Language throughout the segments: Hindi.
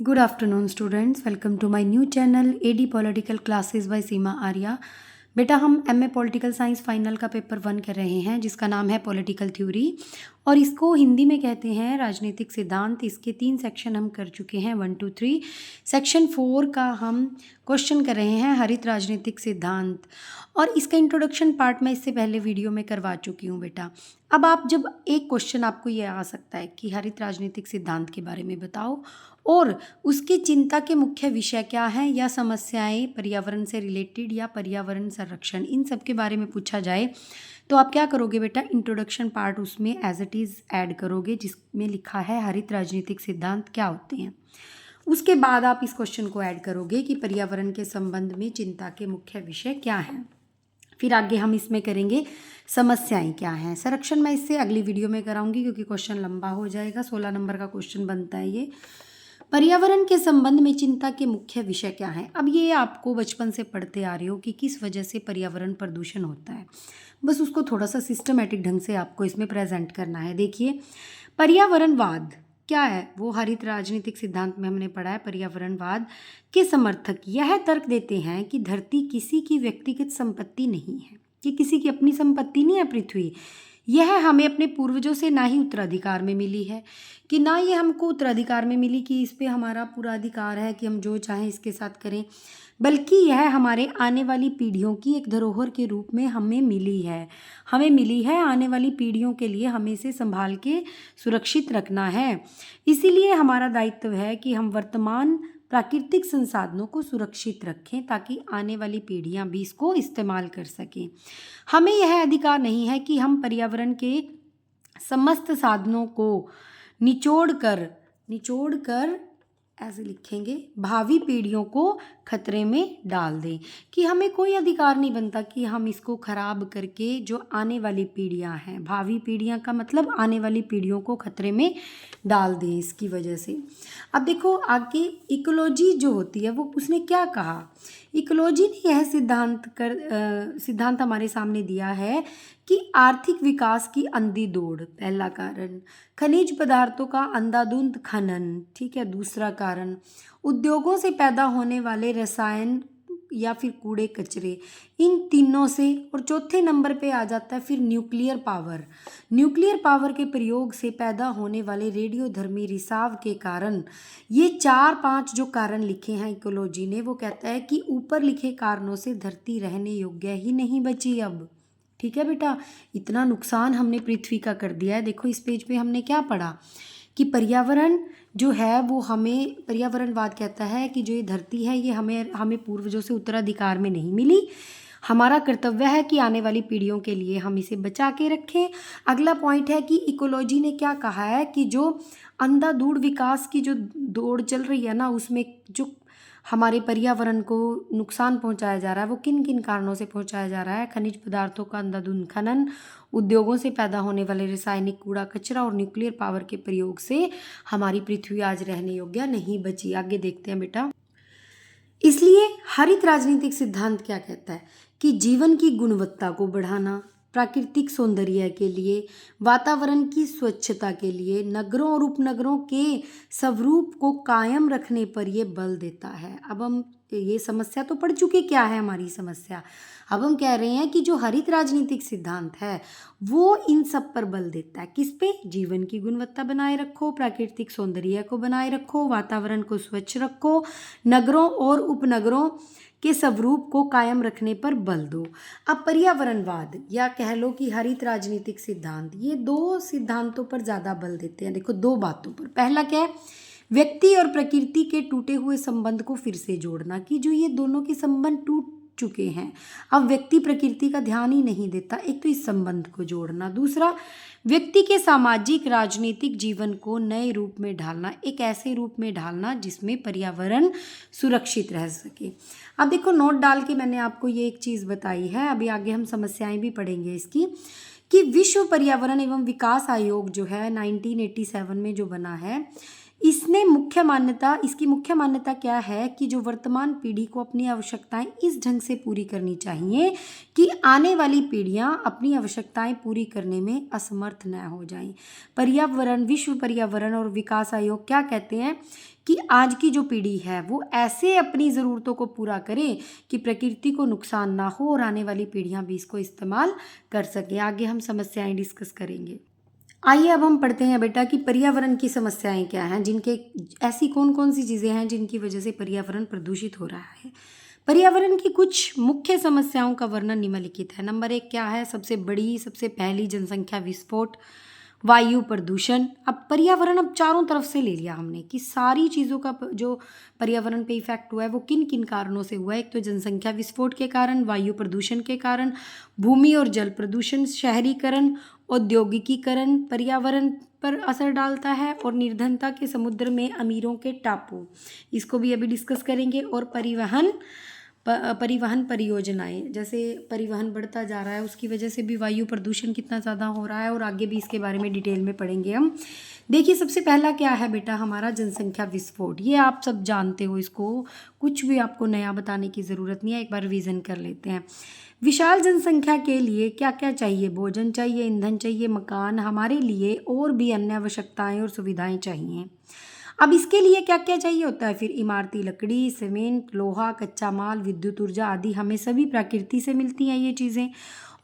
Good afternoon, students. Welcome to my new channel AD Political Classes by सीमा आर्या। बेटा हम एमए पॉलिटिकल साइंस फाइनल का पेपर 1 कर रहे हैं जिसका नाम है पॉलिटिकल थ्योरी और इसको हिंदी में कहते हैं राजनीतिक सिद्धांत। इसके 3 सेक्शन हम कर चुके हैं 1 2 3। सेक्शन 4 का हम क्वेश्चन कर रहे हैं हरित राजनीतिक सिद्धांत और इसका इंट्रोडक्शन पार्ट मैं इससे पहले वीडियो में करवा चुकी हूँ बेटा। अब आप जब एक क्वेश्चन आपको ये आ सकता है कि हरित राजनीतिक सिद्धांत के बारे में बताओ और उसकी चिंता के मुख्य विषय क्या हैं या समस्याएं पर्यावरण से रिलेटेड या पर्यावरण संरक्षण, इन सब के बारे में पूछा जाए तो आप क्या करोगे बेटा, इंट्रोडक्शन पार्ट उसमें एज इट इज़ ऐड करोगे जिसमें लिखा है हरित राजनीतिक सिद्धांत क्या होते हैं। उसके बाद आप इस क्वेश्चन को ऐड करोगे कि पर्यावरण के संबंध में चिंता के मुख्य विषय क्या हैं। फिर आगे हम इसमें करेंगे समस्याएं क्या हैं। संरक्षण मैं इससे अगली वीडियो में कराऊंगी क्योंकि क्वेश्चन लंबा हो जाएगा। 16 नंबर का क्वेश्चन बनता है ये। पर्यावरण के संबंध में चिंता के मुख्य विषय क्या हैं। अब ये आपको बचपन से पढ़ते आ रहे हो कि किस वजह से पर्यावरण प्रदूषण होता है, बस उसको थोड़ा सा सिस्टमेटिक ढंग से आपको इसमें प्रेजेंट करना है। देखिए पर्यावरणवाद क्या है, वो हरित राजनीतिक सिद्धांत में हमने पढ़ा है। पर्यावरणवाद के समर्थक यह तर्क देते हैं कि धरती किसी की व्यक्तिगत संपत्ति नहीं है, कि किसी की अपनी संपत्ति नहीं है पृथ्वी, यह हमें अपने पूर्वजों से ना ही उत्तराधिकार में मिली है, कि ना ये हमको उत्तराधिकार में मिली कि इस पे हमारा पूरा अधिकार है कि हम जो चाहें इसके साथ करें, बल्कि यह हमारे आने वाली पीढ़ियों की एक धरोहर के रूप में हमें मिली है। आने वाली पीढ़ियों के लिए हमें इसे संभाल के सुरक्षित रखना है। इसीलिए हमारा दायित्व है कि हम वर्तमान प्राकृतिक संसाधनों को सुरक्षित रखें ताकि आने वाली पीढ़ियां भी इसको इस्तेमाल कर सकें। हमें यह अधिकार नहीं है कि हम पर्यावरण के समस्त साधनों को निचोड़ कर ऐसे लिखेंगे भावी पीढ़ियों को खतरे में डाल दें, कि हमें कोई अधिकार नहीं बनता कि हम इसको खराब करके जो आने वाली पीढ़ियां हैं, भावी पीढ़ियां का मतलब आने वाली पीढ़ियों को खतरे में डाल दें इसकी वजह से। अब देखो आगे इकोलॉजी जो होती है वो उसने क्या कहा। इकोलॉजी ने यह सिद्धांत हमारे सामने दिया है कि आर्थिक विकास की अंधी दौड़ पहला कारण, खनिज पदार्थों का अंधाधुंध खनन, ठीक है, दूसरा कारण, उद्योगों से पैदा होने वाले रसायन या फिर कूड़े कचरे, इन तीनों से, और चौथे नंबर पे आ जाता है फिर न्यूक्लियर पावर के प्रयोग से पैदा होने वाले रेडियोधर्मी रिसाव के कारण। ये 4-5 जो कारण लिखे हैं इकोलॉजी ने, वो कहता है कि ऊपर लिखे कारणों से धरती रहने योग्य ही नहीं बची अब। ठीक है बेटा, इतना नुकसान हमने पृथ्वी का कर दिया है। देखो इस पेज पे हमने क्या पढ़ा कि पर्यावरण जो है वो हमें, पर्यावरणवाद कहता है कि जो ये धरती है ये हमें पूर्वजों से उत्तराधिकार में नहीं मिली। हमारा कर्तव्य है कि आने वाली पीढ़ियों के लिए हम इसे बचा के रखें। अगला पॉइंट है कि इकोलॉजी ने क्या कहा है कि जो अंधाधुंध विकास की जो दौड़ चल रही है ना, उसमें जो हमारे पर्यावरण को नुकसान पहुंचाया जा रहा है वो किन किन कारणों से पहुंचाया जा रहा है। खनिज पदार्थों का अंधाधुंध खनन, उद्योगों से पैदा होने वाले रासायनिक कूड़ा कचरा और न्यूक्लियर पावर के प्रयोग से हमारी पृथ्वी आज रहने योग्य नहीं बची। आगे देखते हैं बेटा। इसलिए हरित राजनीतिक सिद्धांत क्या कहता है कि जीवन की गुणवत्ता को बढ़ाना, प्राकृतिक सौंदर्य के लिए, वातावरण की स्वच्छता के लिए, नगरों और उपनगरों के स्वरूप को कायम रखने पर यह बल देता है। अब हम ये समस्या तो पढ़ चुके, क्या है हमारी समस्या। अब हम कह रहे हैं कि जो हरित राजनीतिक सिद्धांत है वो इन सब पर बल देता है। किस पे? जीवन की गुणवत्ता बनाए रखो, प्राकृतिक सौंदर्य को बनाए रखो, वातावरण को स्वच्छ रखो, नगरों और उपनगरों के स्वरूप को कायम रखने पर बल दो। अब पर्यावरणवाद या कह लो कि हरित राजनीतिक सिद्धांत, ये 2 सिद्धांतों पर ज़्यादा बल देते हैं। देखो 2 बातों पर। पहला क्या है? व्यक्ति और प्रकृति के टूटे हुए संबंध को फिर से जोड़ना, कि जो ये दोनों के संबंध टूट चुके हैं, अब व्यक्ति प्रकृति का ध्यान ही नहीं देता, एक तो इस संबंध को जोड़ना। दूसरा, व्यक्ति के सामाजिक राजनीतिक जीवन को नए रूप में ढालना, एक ऐसे रूप में ढालना जिसमें पर्यावरण सुरक्षित रह सके। अब देखो नोट डाल के मैंने आपको ये एक चीज़ बताई है, अभी आगे हम समस्याएं भी पढ़ेंगे इसकी, कि विश्व पर्यावरण एवं विकास आयोग जो है 1987 में जो बना है, इसकी मुख्य मान्यता क्या है कि जो वर्तमान पीढ़ी को अपनी आवश्यकताएं इस ढंग से पूरी करनी चाहिए कि आने वाली पीढ़ियां अपनी आवश्यकताएं पूरी करने में असमर्थ न हो जाएं। विश्व पर्यावरण और विकास आयोग क्या कहते हैं कि आज की जो पीढ़ी है वो ऐसे अपनी ज़रूरतों को पूरा करे कि प्रकृति को नुकसान ना हो और आने वाली पीढ़ियां भी इसको इस्तेमाल कर सकें। आगे हम समस्याएं डिस्कस करेंगे। आइए अब हम पढ़ते हैं बेटा कि पर्यावरण की समस्याएं क्या हैं, जिनके ऐसी कौन कौन सी चीज़ें हैं जिनकी वजह से पर्यावरण प्रदूषित हो रहा है। पर्यावरण की कुछ मुख्य समस्याओं का वर्णन निम्नलिखित है। नंबर 1 क्या है, सबसे बड़ी सबसे पहली जनसंख्या विस्फोट, वायु प्रदूषण। अब पर्यावरण अब चारों तरफ से ले लिया हमने कि सारी चीज़ों का जो पर्यावरण पे इफेक्ट हुआ है वो किन किन कारणों से हुआ है। एक तो जनसंख्या विस्फोट के कारण, वायु प्रदूषण के कारण, भूमि और जल प्रदूषण, शहरीकरण, औद्योगिकीकरण पर्यावरण पर असर डालता है, और निर्धनता के समुद्र में अमीरों के टापू, इसको भी अभी डिस्कस करेंगे। और परिवहन परियोजनाएं, जैसे परिवहन बढ़ता जा रहा है उसकी वजह से भी वायु प्रदूषण कितना ज़्यादा हो रहा है, और आगे भी इसके बारे में डिटेल में पढ़ेंगे हम। देखिए सबसे पहला क्या है बेटा, हमारा जनसंख्या विस्फोट। ये आप सब जानते हो, इसको कुछ भी आपको नया बताने की ज़रूरत नहीं है, एक बार रिवीजन कर लेते हैं। विशाल जनसंख्या के लिए क्या क्या चाहिए, भोजन चाहिए, ईंधन चाहिए, मकान, हमारे लिए और भी अन्य आवश्यकताएं और सुविधाएं चाहिए। अब इसके लिए क्या क्या चाहिए होता है, फिर इमारती लकड़ी, सीमेंट, लोहा, कच्चा माल, विद्युत ऊर्जा आदि हमें सभी प्रकृति से मिलती हैं ये चीज़ें।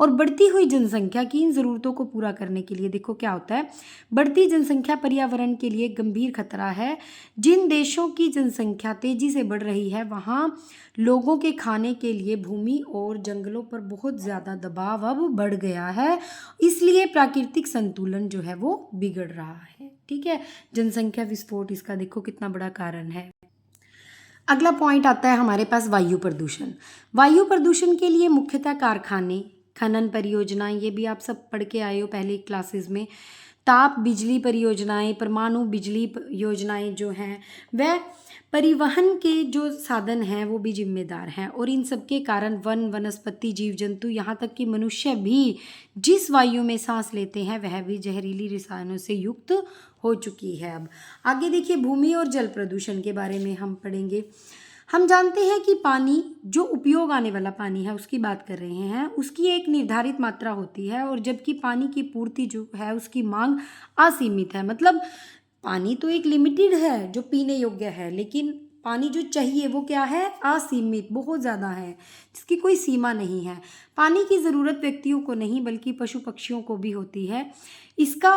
और बढ़ती हुई जनसंख्या की इन ज़रूरतों को पूरा करने के लिए देखो क्या होता है, बढ़ती जनसंख्या पर्यावरण के लिए गंभीर खतरा है। जिन देशों की जनसंख्या तेजी से बढ़ रही है वहाँ लोगों के खाने के लिए भूमि और जंगलों पर बहुत ज़्यादा दबाव अब बढ़ गया है, इसलिए प्राकृतिक संतुलन जो है वो बिगड़ रहा है। ठीक है, जनसंख्या विस्फोट इसका देखो कितना बड़ा कारण है। अगला पॉइंट आता है हमारे पास वायु प्रदूषण। वायु प्रदूषण के लिए मुख्यतः कारखाने, खनन परियोजनाएं, ये भी आप सब पढ़ के आए हो पहले क्लासेस में, ताप बिजली परियोजनाएं, परमाणु बिजली योजनाएं जो हैं, वह परिवहन के जो साधन हैं वो भी जिम्मेदार हैं। और इन सब के कारण वन, वनस्पति, जीव जंतु, यहाँ तक कि मनुष्य भी जिस वायु में सांस लेते हैं वह भी जहरीली रसायनों से युक्त हो चुकी है। अब आगे देखिए, भूमि और जल प्रदूषण के बारे में हम पढ़ेंगे। हम जानते हैं कि पानी, जो उपयोग आने वाला पानी है उसकी बात कर रहे हैं, उसकी एक निर्धारित मात्रा होती है, और जबकि पानी की पूर्ति जो है उसकी मांग असीमित है। मतलब पानी तो एक लिमिटेड है जो पीने योग्य है, लेकिन पानी जो चाहिए वो क्या है, असीमित, बहुत ज़्यादा है, जिसकी कोई सीमा नहीं है। पानी की ज़रूरत व्यक्तियों को नहीं बल्कि पशु पक्षियों को भी होती है। इसका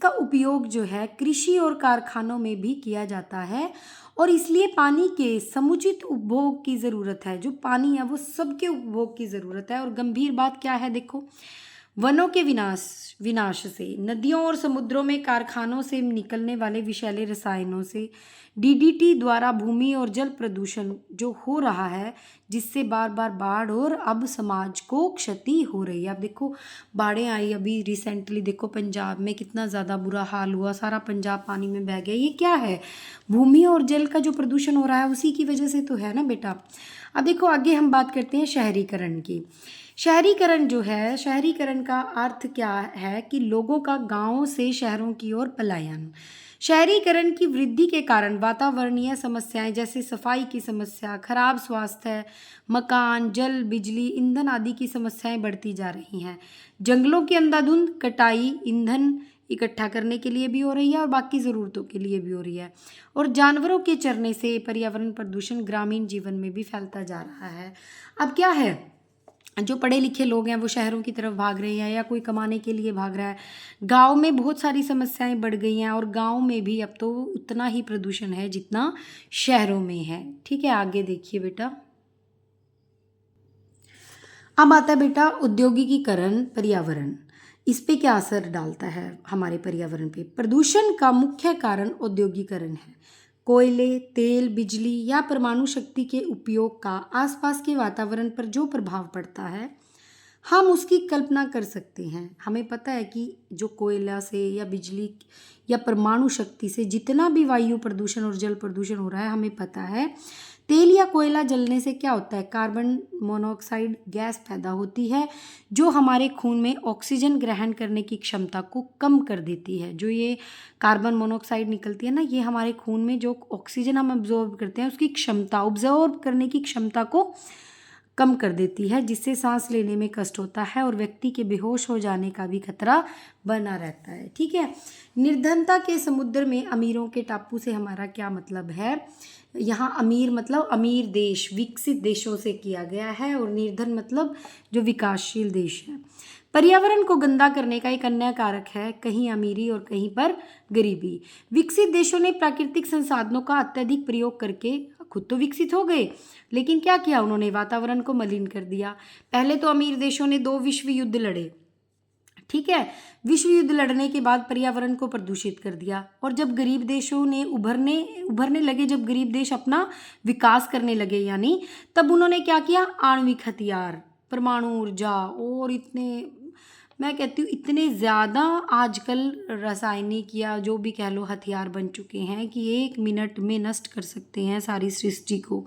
उपयोग जो है कृषि और कारखानों में भी किया जाता है, और इसलिए पानी के समुचित उपभोग की ज़रूरत है। जो पानी है वो सबके उपभोग की ज़रूरत है। और गंभीर बात क्या है देखो, वनों के विनाश से, नदियों और समुद्रों में कारखानों से निकलने वाले विषैले रसायनों से, डीडीटी द्वारा भूमि और जल प्रदूषण जो हो रहा है, जिससे बार बार बाढ़ और अब समाज को क्षति हो रही है। अब देखो बाढ़ें आई अभी रिसेंटली, देखो पंजाब में कितना ज़्यादा बुरा हाल हुआ, सारा पंजाब पानी में बह गया। ये क्या है, भूमि और जल का जो प्रदूषण हो रहा है उसी की वजह से तो है ना बेटा। अब देखो आगे हम बात करते हैं शहरीकरण की। शहरीकरण जो है, शहरीकरण का अर्थ क्या है कि लोगों का गांवों से शहरों की ओर पलायन। शहरीकरण की वृद्धि के कारण वातावरणीय समस्याएं जैसे सफाई की समस्या, खराब स्वास्थ्य, मकान, जल, बिजली, ईंधन आदि की समस्याएं बढ़ती जा रही हैं। जंगलों की अंधाधुंध कटाई ईंधन इकट्ठा करने के लिए भी हो रही है और बाकी ज़रूरतों के लिए भी हो रही है। और जानवरों के चरने से पर्यावरण प्रदूषण ग्रामीण जीवन में भी फैलता जा रहा है। अब क्या है, जो पढ़े लिखे लोग हैं वो शहरों की तरफ भाग रहे हैं या कोई कमाने के लिए भाग रहा है। गांव में बहुत सारी समस्याएं बढ़ गई हैं, और गांव में भी अब तो उतना ही प्रदूषण है जितना शहरों में है। ठीक है, आगे देखिए बेटा। अब आता है बेटा औद्योगिकीकरण पर्यावरण, इस पे क्या असर डालता है हमारे पर्यावरण पे। प्रदूषण का मुख्य कारण औद्योगिकरण है। कोयले, तेल, बिजली या परमाणु शक्ति के उपयोग का आसपास के वातावरण पर जो प्रभाव पड़ता है हम उसकी कल्पना कर सकते हैं। हमें पता है कि जो कोयला से या बिजली या परमाणु शक्ति से जितना भी वायु प्रदूषण और जल प्रदूषण हो रहा है हमें पता है। तेल या कोयला जलने से क्या होता है, कार्बन मोनोऑक्साइड गैस पैदा होती है जो हमारे खून में ऑक्सीजन ग्रहण करने की क्षमता को कम कर देती है। जो ये कार्बन मोनोऑक्साइड निकलती है ना, ये हमारे खून में जो ऑक्सीजन हम अब्जॉर्ब करते हैं उसकी क्षमता, ऑब्जॉर्ब करने की क्षमता को कम कर देती है, जिससे सांस लेने में कष्ट होता है और व्यक्ति के बेहोश हो जाने का भी खतरा बना रहता है। ठीक है। निर्धनता के समुद्र में अमीरों के टापू से हमारा क्या मतलब है? यहाँ अमीर मतलब अमीर देश, विकसित देशों से किया गया है, और निर्धन मतलब जो विकासशील देश है। पर्यावरण को गंदा करने का एक अन्य कारक है कहीं अमीरी और कहीं पर गरीबी। विकसित देशों ने प्राकृतिक संसाधनों का अत्यधिक प्रयोग करके खुद तो विकसित हो गए, लेकिन क्या किया उन्होंने? वातावरण को मलिन कर दिया। पहले तो अमीर देशों ने 2 विश्व युद्ध लड़े, ठीक है। विश्व युद्ध लड़ने के बाद पर्यावरण को प्रदूषित कर दिया, और जब गरीब देशों ने उभरने लगे, जब गरीब देश अपना विकास करने लगे यानी, तब उन्होंने क्या किया? आणविक हथियार, परमाणु ऊर्जा, और इतने, मैं कहती हूँ इतने ज़्यादा आजकल रासायनिक या जो भी कह लो हथियार बन चुके हैं कि 1 मिनट में नष्ट कर सकते हैं सारी सृष्टि को।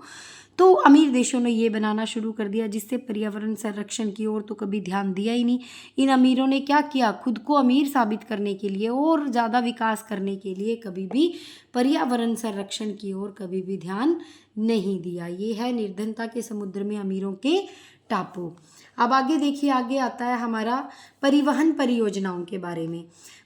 तो अमीर देशों ने ये बनाना शुरू कर दिया, जिससे पर्यावरण संरक्षण की ओर तो कभी ध्यान दिया ही नहीं। इन अमीरों ने क्या किया? खुद को अमीर साबित करने के लिए और ज़्यादा विकास करने के लिए कभी भी पर्यावरण संरक्षण की ओर कभी भी ध्यान नहीं दिया। ये है निर्धनता के समुद्र में अमीरों के टापू। अब आगे देखिए, आगे आता है हमारा परिवहन परियोजनाओं के बारे में।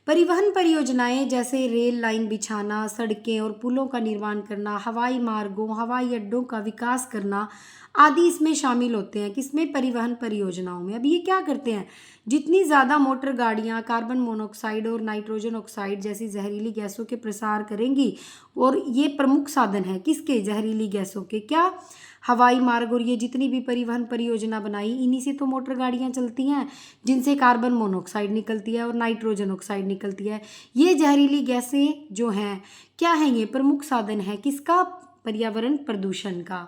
परिवहन परियोजनाएं जैसे रेल लाइन बिछाना, सड़कें और पुलों का निर्माण करना, हवाई मार्गों, हवाई अड्डों का विकास करना आदि इसमें शामिल होते हैं। किसमें? परिवहन परियोजनाओं में। अब ये क्या करते हैं? जितनी ज़्यादा मोटर गाड़ियाँ कार्बन मोनोऑक्साइड और नाइट्रोजन ऑक्साइड जैसी जहरीली गैसों के प्रसार करेंगी, और ये प्रमुख साधन है किसके? जहरीली गैसों के। क्या? हवाई मार्ग। और ये जितनी भी परिवहन परियोजना बनाई, इन्हीं से तो मोटर गाड़ियाँ चलती हैं, जिनसे कार्बन मोनोऑक्साइड निकलती है और नाइट्रोजन ऑक्साइड निकलती है। ये जहरीली गैसें जो हैं, क्या हैं? ये प्रमुख साधन है किसका? पर्यावरण प्रदूषण का।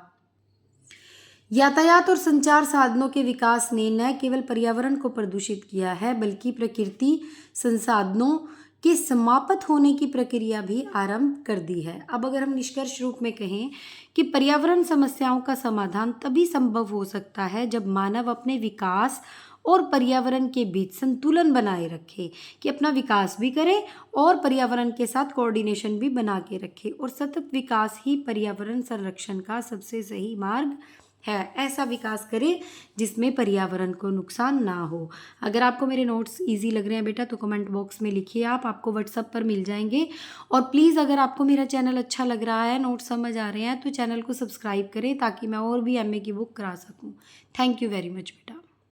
यातायात और संचार साधनों के विकास ने न केवल पर्यावरण को प्रदूषित किया है, बल्कि प्रकृति संसाधनों के समाप्त होने की प्रक्रिया भी आरंभ कर दी है। अब अगर हम निष्कर्ष रूप में कहें कि पर्यावरण समस्याओं का समाधान तभी संभव हो सकता है जब मानव अपने विकास और पर्यावरण के बीच संतुलन बनाए रखे, कि अपना विकास भी करे और पर्यावरण के साथ कोऑर्डिनेशन भी बना के रखे, और सतत विकास ही पर्यावरण संरक्षण का सबसे सही मार्ग है। ऐसा विकास करे जिसमें पर्यावरण को नुकसान ना हो। अगर आपको मेरे नोट्स इजी लग रहे हैं बेटा, तो कमेंट बॉक्स में लिखिए, आपको व्हाट्सएप पर मिल जाएंगे। और प्लीज़ अगर आपको मेरा चैनल अच्छा लग रहा है, नोट्स समझ आ रहे हैं, तो चैनल को सब्सक्राइब करें ताकि मैं और भी एमए की बुक करा सकूं। थैंक यू वेरी मच बेटा।